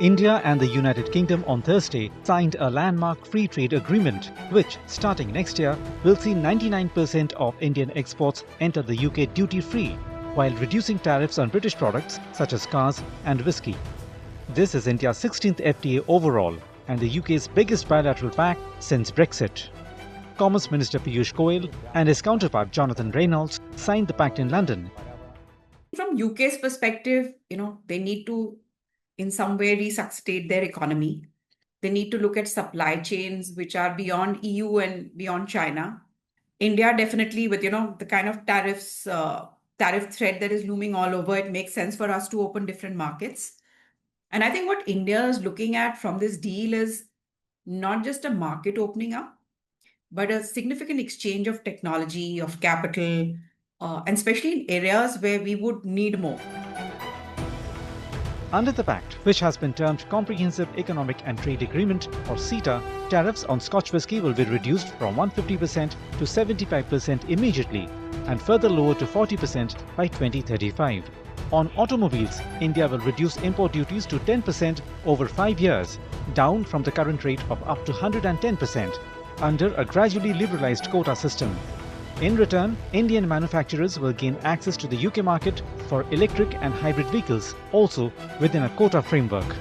India and the United Kingdom on Thursday signed a landmark free trade agreement, which, starting next year, will see 99% of Indian exports enter the UK duty-free, while reducing tariffs on British products such as cars and whisky. This is India's 16th FTA overall and the UK's biggest bilateral pact since Brexit. Commerce Minister Piyush Goyal and his counterpart Jonathan Reynolds signed the pact in London. From UK's perspective, they need to in some way resuscitate their economy. They need to look at supply chains which are beyond EU and beyond China. India definitely with, the kind of tariffs, tariff threat that is looming all over, it makes sense for us to open different markets. And I think what India is looking at from this deal is not just a market opening up, but a significant exchange of technology, of capital, and especially in areas where we would need more. Under the pact, which has been termed Comprehensive Economic and Trade Agreement or CETA, tariffs on Scotch whisky will be reduced from 150% to 75% immediately and further lowered to 40% by 2035. On automobiles, India will reduce import duties to 10% over 5 years, down from the current rate of up to 110% under a gradually liberalized quota system. In return, Indian manufacturers will gain access to the UK market for electric and hybrid vehicles, also within a quota framework.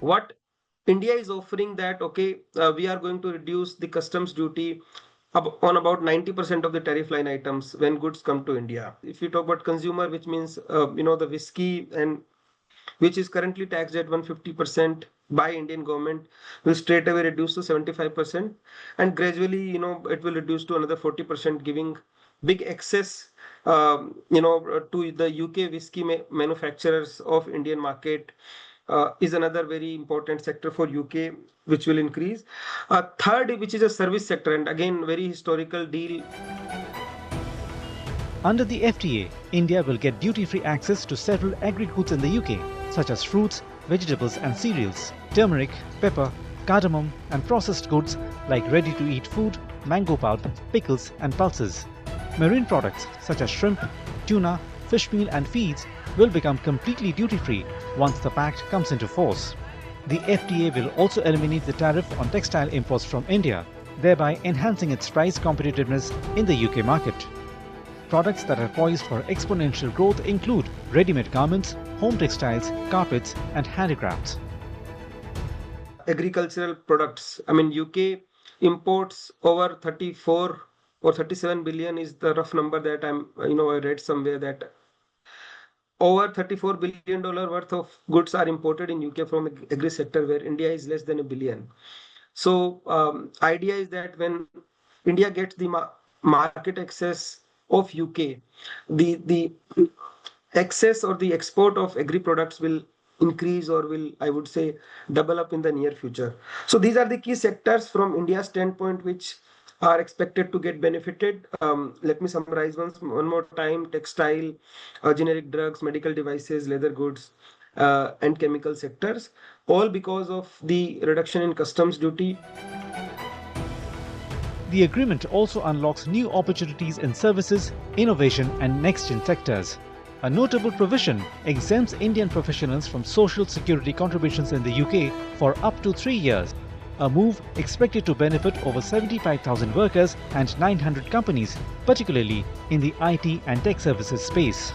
What India is offering that, we are going to reduce the customs duty on about 90% of the tariff line items when goods come to India. If you talk about consumer, which means, the whiskey and which is currently taxed at 150% by Indian government, will straight away reduce to 75%, and gradually, it will reduce to another 40%, giving big access, to the UK whiskey manufacturers of Indian market. Is another very important sector for UK, which will increase. Third, which is a service sector, and again, very historical deal. Under the FTA, India will get duty-free access to several agri-goods in the UK, such as fruits, vegetables and cereals, turmeric, pepper, cardamom and processed goods like ready-to-eat food, mango pulp, pickles and pulses. Marine products such as shrimp, tuna, fish meal and feeds will become completely duty-free once the pact comes into force. The FTA will also eliminate the tariff on textile imports from India, thereby enhancing its price competitiveness in the UK market. Products that are poised for exponential growth include ready-made garments, home textiles, carpets and handicrafts. Agricultural products. UK imports over 34 or 37 billion is the rough number that I read somewhere, that over $34 billion worth of goods are imported in UK from agri sector, where India is less than $1 billion. So idea is that when India gets the market access of UK, the access or the export of agri products will increase, or will, I would say, double up in the near future. So these are the key sectors from India's standpoint which are expected to get benefited. Let me summarize one more time: textile, generic drugs, medical devices, leather goods, and chemical sectors, all because of the reduction in customs duty. The agreement also unlocks new opportunities in services, innovation and next-gen sectors. A notable provision exempts Indian professionals from social security contributions in the UK for up to 3 years, a move expected to benefit over 75,000 workers and 900 companies, particularly in the IT and tech services space.